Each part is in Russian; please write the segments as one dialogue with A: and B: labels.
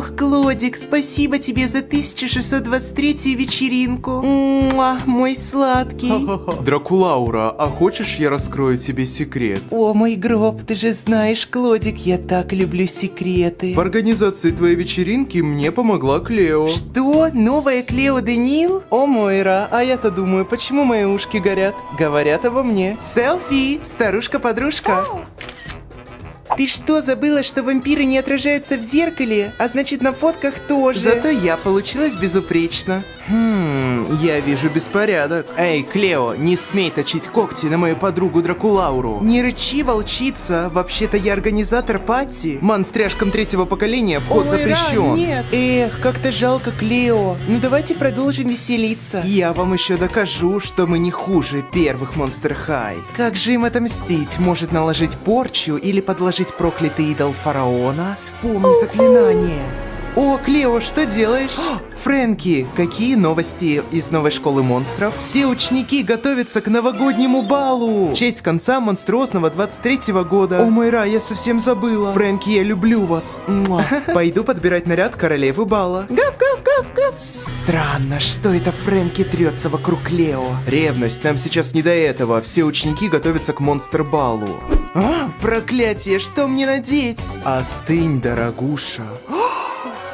A: Ох, Клодик, спасибо тебе за 1623-ю вечеринку. Муа, мой сладкий.
B: Дракулаура, а хочешь я раскрою тебе секрет?
A: О, мой гроб, ты же знаешь, Клодик, я так люблю секреты.
B: В организации твоей вечеринки мне помогла Клео.
A: Что? Новая Клео Денил? О, Мойра, а я-то думаю, почему мои ушки горят? Говорят обо мне. Селфи, старушка-подружка. Ты что, забыла, что вампиры не отражаются в зеркале? А значит, на фотках тоже.
B: Зато я получилась безупречно. Я вижу беспорядок. Эй, Клео, не смей точить когти на мою подругу Дракулауру.
A: Не рычи, волчица. Вообще-то я организатор пати.
B: Монстряшкам третьего поколения вход запрещен.
A: Нет. Эх, как-то жалко Клео. Ну давайте продолжим веселиться.
B: Я вам еще докажу, что мы не хуже первых Monster High.
A: Как же им отомстить? Может наложить порчу или подложить проклятый идол фараона? Вспомни заклинание. О, Клео, что делаешь?
B: Фрэнки, какие новости из новой школы монстров?
A: Все ученики готовятся к новогоднему балу.
B: В честь конца монструозного 23-го года.
A: О, Мойра, я совсем забыла.
B: Фрэнки, я люблю вас. Пойду подбирать наряд королевы бала.
A: Гав-гав-гав-гав. Странно, что это Фрэнки трется вокруг Клео?
B: Ревность, нам сейчас не до этого. Все ученики готовятся к монстр-балу.
A: Проклятие, что мне надеть?
B: Остынь, дорогуша.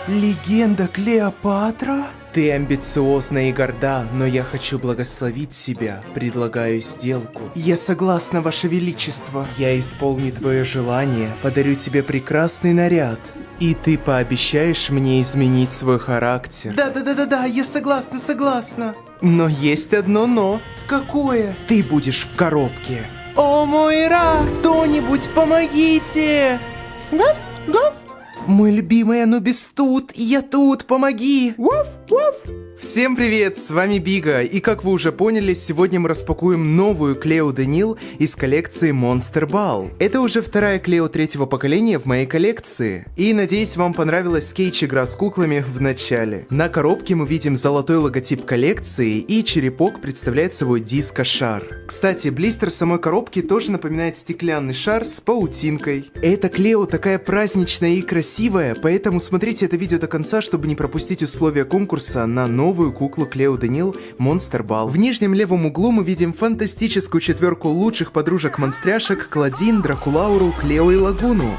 A: Легенда Клеопатра?
B: Ты амбициозна и горда, но я хочу благословить себя. Предлагаю сделку.
A: Я согласна, Ваше Величество.
B: Я исполню твое желание, подарю тебе прекрасный наряд. И ты пообещаешь мне изменить свой характер.
A: Да, я согласна.
B: Но есть одно но.
A: Какое?
B: Ты будешь в коробке.
A: О, Мойра! Кто-нибудь помогите! Гав! Мой любимый Анубис тут, я тут, помоги! Ваф!
B: Всем привет, с вами Бига, и как вы уже поняли, сегодня мы распакуем новую Клео Денил из коллекции Monster Ball. Это уже вторая Клео третьего поколения в моей коллекции, и надеюсь, вам понравилась скетч-игра с куклами в начале. На коробке мы видим золотой логотип коллекции, и черепок представляет собой диско-шар. Кстати, блистер самой коробки тоже напоминает стеклянный шар с паутинкой. Эта Клео такая праздничная и красивая, поэтому смотрите это видео до конца, чтобы не пропустить условия конкурса на новую куклу Клео Денил Monster Ball. В нижнем левом углу мы видим фантастическую четверку лучших подружек-монстряшек Клодин, Дракулауру, Клео и Лагуну.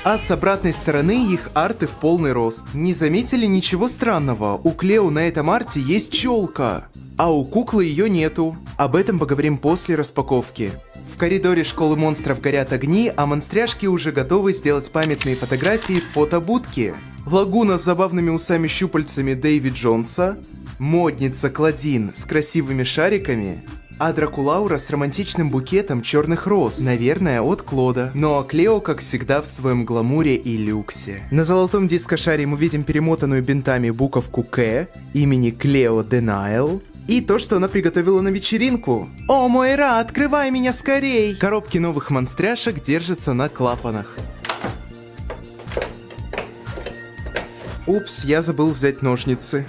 B: А с обратной стороны их арты в полный рост. Не заметили ничего странного? У Клео на этом арте есть челка, а у куклы ее нету. Об этом поговорим после распаковки. В коридоре школы монстров горят огни, а монстряшки уже готовы сделать памятные фотографии в фотобудке. Лагуна с забавными усами-щупальцами Дэйви Джонса, модница Клодин с красивыми шариками, а Дракулаура с романтичным букетом черных роз, наверное, от Клода. Ну а Клео, как всегда, в своем гламуре и люксе. На золотом дискошаре мы видим перемотанную бинтами буковку К имени Клео Денайл и то, что она приготовила на вечеринку.
A: О, Мойра, открывай меня скорей!
B: Коробки новых монстряшек держатся на клапанах. Упс, я забыл взять ножницы.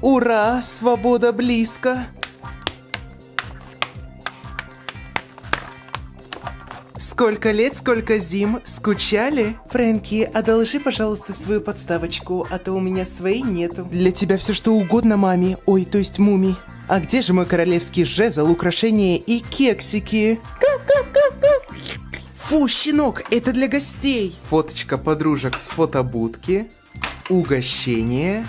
A: Ура, свобода близко! Сколько лет, сколько зим, скучали? Фрэнки, одолжи, пожалуйста, свою подставочку, а то у меня своей нету. Для тебя все что угодно, маме. Ой, то есть муми. А где же мой королевский жезл, украшения и кексики? Фу, щенок, это для гостей.
B: Фоточка подружек с фотобудки. Угощение.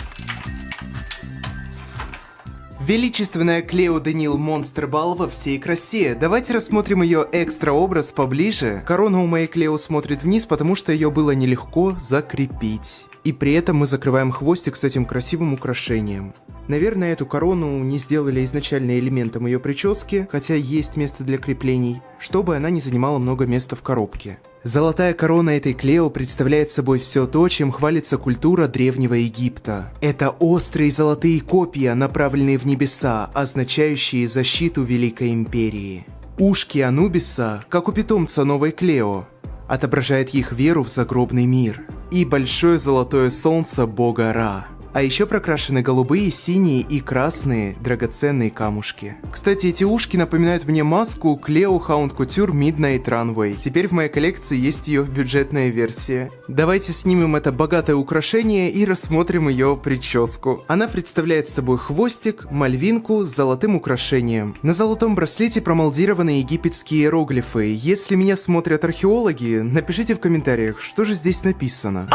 B: Величественная Клео Денил Monster Ball во всей красе. Давайте рассмотрим ее экстра-образ поближе. Корона у моей Клео смотрит вниз, потому что ее было нелегко закрепить. И при этом мы закрываем хвостик с этим красивым украшением. Наверное, эту корону не сделали изначально элементом ее прически, хотя есть место для креплений, чтобы она не занимала много места в коробке. Золотая корона этой Клео представляет собой все то, чем хвалится культура Древнего Египта. Это острые золотые копья, направленные в небеса, означающие защиту Великой Империи. Ушки Анубиса, как у питомца новой Клео, отображает их веру в загробный мир. И большое золотое солнце бога Ра. А еще прокрашены голубые, синие и красные драгоценные камушки. Кстати, эти ушки напоминают мне маску Клео Hound Couture Midnight Runway. Теперь в моей коллекции есть ее бюджетная версия. Давайте снимем это богатое украшение и рассмотрим ее прическу. Она представляет собой хвостик, мальвинку с золотым украшением. На золотом браслете промолдированы египетские иероглифы. Если меня смотрят археологи, напишите в комментариях, что же здесь написано.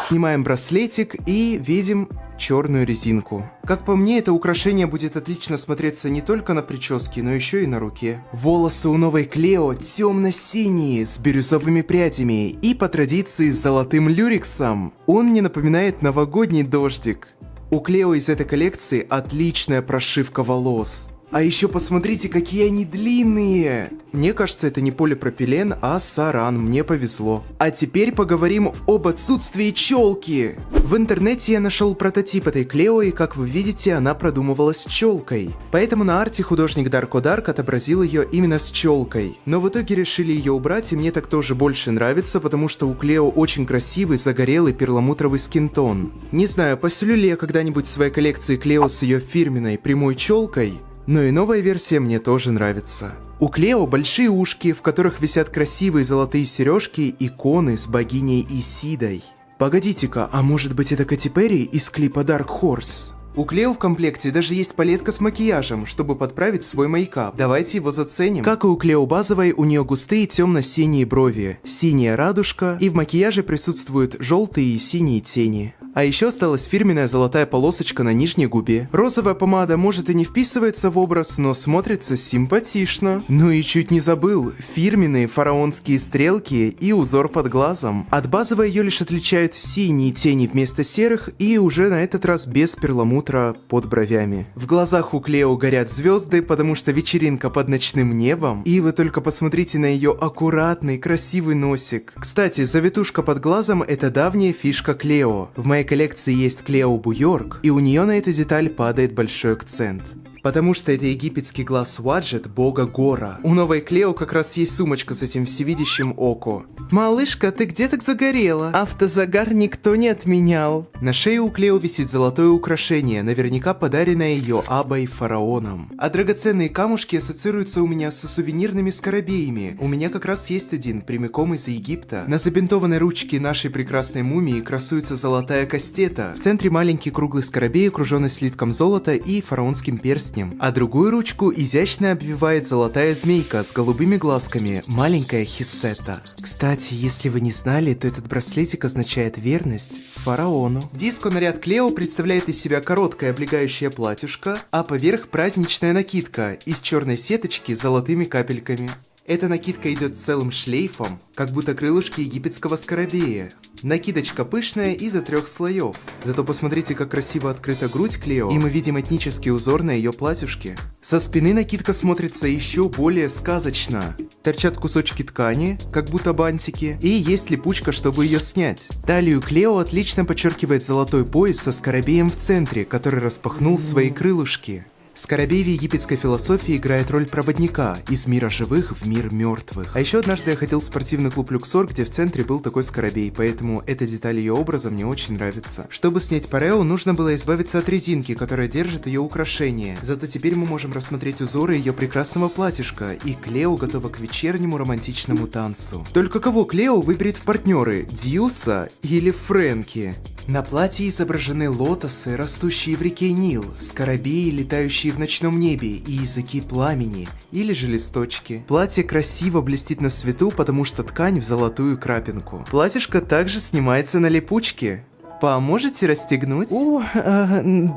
B: Снимаем браслетик и видим черную резинку. Как по мне, это украшение будет отлично смотреться не только на прическе, но еще и на руке. Волосы у новой Клео темно-синие, с бирюзовыми прядями и по традиции с золотым люрексом. Он мне напоминает новогодний дождик. У Клео из этой коллекции отличная прошивка волос. А еще посмотрите, какие они длинные! Мне кажется, это не полипропилен, а саран, мне повезло. А теперь поговорим об отсутствии челки. В интернете я нашел прототип этой Клео, и как вы видите, она продумывалась челкой. Поэтому на арте художник Дарко Дарк отобразил ее именно с челкой. Но в итоге решили ее убрать, и мне так тоже больше нравится, потому что у Клео очень красивый, загорелый перламутровый скинтон. Не знаю, поселю ли я когда-нибудь в своей коллекции Клео с ее фирменной прямой челкой, но и новая версия мне тоже нравится. У Клео большие ушки, в которых висят красивые золотые сережки, иконы с богиней Исидой. Погодите-ка, а может быть это Кэти Перри из клипа Dark Horse? У Клео в комплекте даже есть палетка с макияжем, чтобы подправить свой мейкап. Давайте его заценим. Как и у Клео базовой, у нее густые темно-синие брови, синяя радужка, и в макияже присутствуют желтые и синие тени. А еще осталась фирменная золотая полосочка на нижней губе. Розовая помада может и не вписывается в образ, но смотрится симпатично. Ну и чуть не забыл, фирменные фараонские стрелки и узор под глазом. От базовой ее лишь отличают синие тени вместо серых и уже на этот раз без перламутра под бровями. В глазах у Клео горят звезды, потому что вечеринка под ночным небом. И вы только посмотрите на ее аккуратный, красивый носик. Кстати, завитушка под глазом — это давняя фишка Клео. В моей коллекции есть Клео Буйорк, и у нее на эту деталь падает большой акцент. Потому что это египетский глаз Ваджет, бога Гора. У новой Клео как раз есть сумочка с этим всевидящим око. Малышка, ты где так загорела? Автозагар никто не отменял. На шее у Клео висит золотое украшение, наверняка подаренное ее Аббой фараоном. А драгоценные камушки ассоциируются у меня со сувенирными скоробеями. У меня как раз есть один, прямиком из Египта. На забинтованной ручке нашей прекрасной мумии красуется золотая кастета. В центре маленький круглый скоробей, окруженный слитком золота и фараонским перстнем. А другую ручку изящно обвивает золотая змейка с голубыми глазками, маленькая Хисета. Кстати, если вы не знали, то этот браслетик означает верность фараону. Диско-наряд Клео представляет из себя короткое облегающее платьюшко, а поверх праздничная накидка из черной сеточки с золотыми капельками. Эта накидка идет целым шлейфом, как будто крылышки египетского скоробея. Накидочка пышная из-за 3 слоев. Зато посмотрите, как красиво открыта грудь Клео, и мы видим этнический узор на ее платьюшке. Со спины накидка смотрится еще более сказочно. Торчат кусочки ткани, как будто бантики, и есть липучка, чтобы ее снять. Талию Клео отлично подчеркивает золотой пояс со скоробеем в центре, который распахнул свои крылышки. Скоробей в египетской философии играет роль проводника из мира живых в мир мертвых. А еще однажды я ходил в спортивный клуб Люксор, где в центре был такой скоробей, поэтому эта деталь ее образа мне очень нравится. Чтобы снять парео, нужно было избавиться от резинки, которая держит ее украшение. Зато теперь мы можем рассмотреть узоры ее прекрасного платьишка, и Клео готова к вечернему романтичному танцу. Только кого Клео выберет в партнеры, Дьюса или Фрэнки? На платье изображены лотосы, растущие в реке Нил, скоробеи, летающие в ночном небе, и языки пламени, или же листочки. Платье красиво блестит на свету, потому что ткань в золотую крапинку. Платьишко также снимается на липучке. Поможете расстегнуть?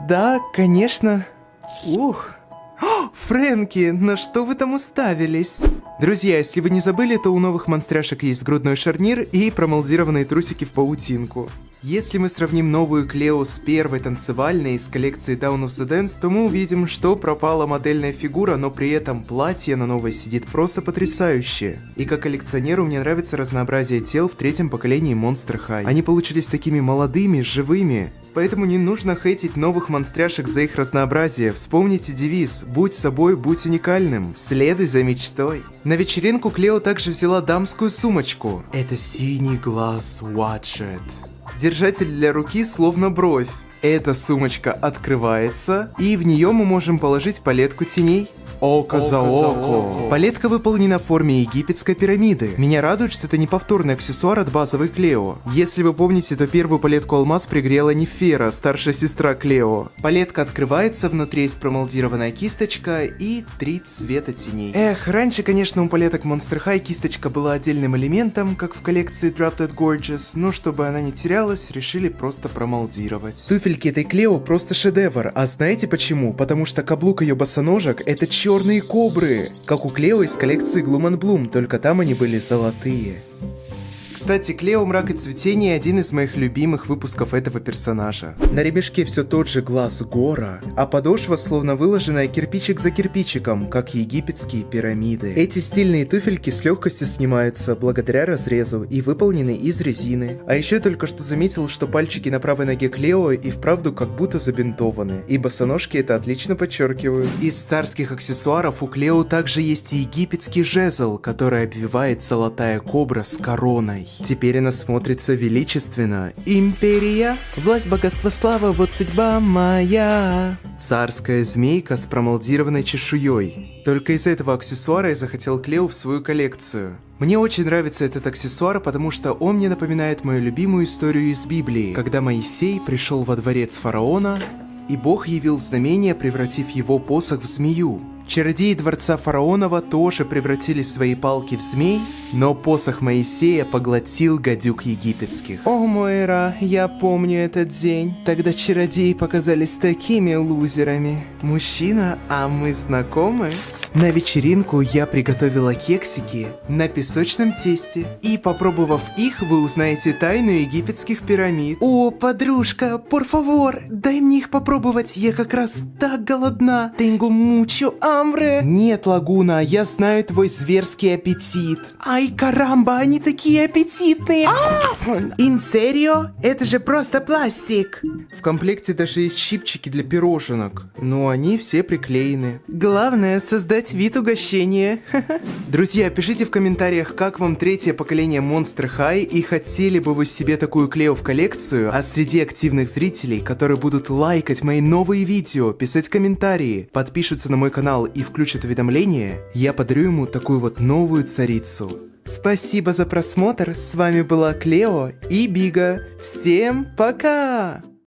B: Да, конечно. Ух. Фрэнки, на что вы там уставились? Друзья, если вы не забыли, то у новых монстряшек есть грудной шарнир и промолдированные трусики в паутинку. Если мы сравним новую Клео с первой танцевальной из коллекции Dawn of the Dance, то мы увидим, что пропала модельная фигура, но при этом платье на новой сидит просто потрясающе. И как коллекционеру мне нравится разнообразие тел в 3-м поколении Monster High. Они получились такими молодыми, живыми. Поэтому не нужно хейтить новых монстряшек за их разнообразие. Вспомните девиз «Будь собой, будь уникальным, следуй за мечтой». На вечеринку Клео также взяла дамскую сумочку. Это синий глаз Ваджет. Держатель для руки словно бровь. Эта сумочка открывается, и в нее мы можем положить палетку теней. Око за око. Палетка выполнена в форме египетской пирамиды. Меня радует, что это не повторный аксессуар от базовой Клео. Если вы помните, то первую палетку алмаз пригрела Нефера, старшая сестра Клео. Палетка открывается, внутри есть промолдированная кисточка и 3 цвета теней. Эх, раньше, конечно, у палеток Monster High кисточка была отдельным элементом, как в коллекции Drop Dead Gorgeous, но чтобы она не терялась, решили просто промолдировать. Туфельки этой Клео просто шедевр, а знаете почему? Потому что каблук ее босоножек — это черные кобры, как у Клео из коллекции Gloom and Bloom, только там они были золотые. Кстати, Клео Мрак и Цветение — один из моих любимых выпусков этого персонажа. На ремешке все тот же глаз Гора, а подошва словно выложенная кирпичик за кирпичиком, как египетские пирамиды. Эти стильные туфельки с легкостью снимаются благодаря разрезу и выполнены из резины. А еще только что заметил, что пальчики на правой ноге Клео и вправду как будто забинтованы, и босоножки это отлично подчеркивают. Из царских аксессуаров у Клео также есть и египетский жезл, который обвивает золотая кобра с короной. Теперь она смотрится величественно. Империя, власть, богатство, слава, вот судьба моя. Царская змейка с промолдированной чешуей. Только из этого аксессуара я захотел Клео в свою коллекцию. Мне очень нравится этот аксессуар, потому что он мне напоминает мою любимую историю из Библии, когда Моисей пришел во дворец фараона, и Бог явил знамение, превратив его посох в змею. Чародеи дворца фараонова тоже превратили свои палки в змей, но посох Моисея поглотил гадюк египетских. О, Мойра, я помню этот день. Тогда чародеи показались такими лузерами. Мужчина, а мы знакомы? На вечеринку я приготовила кексики на песочном тесте. И попробовав их, вы узнаете тайну египетских пирамид. О, подружка, por favor, дай мне их попробовать. Я как раз так голодна. Tengo mucho hambre. Нет, Лагуна, я знаю твой зверский аппетит. Ай, карамба, они такие аппетитные. In serio? Это же просто пластик. В комплекте даже есть щипчики для пироженок, но они все приклеены. Главное создать вид угощения. Друзья, пишите в комментариях, как вам третье поколение Monster High и хотели бы вы себе такую Клео в коллекцию, а среди активных зрителей, которые будут лайкать мои новые видео, писать комментарии, подпишутся на мой канал и включат уведомления, я подарю ему такую вот новую царицу. Спасибо за просмотр, с вами была Клео и Бига. Всем пока!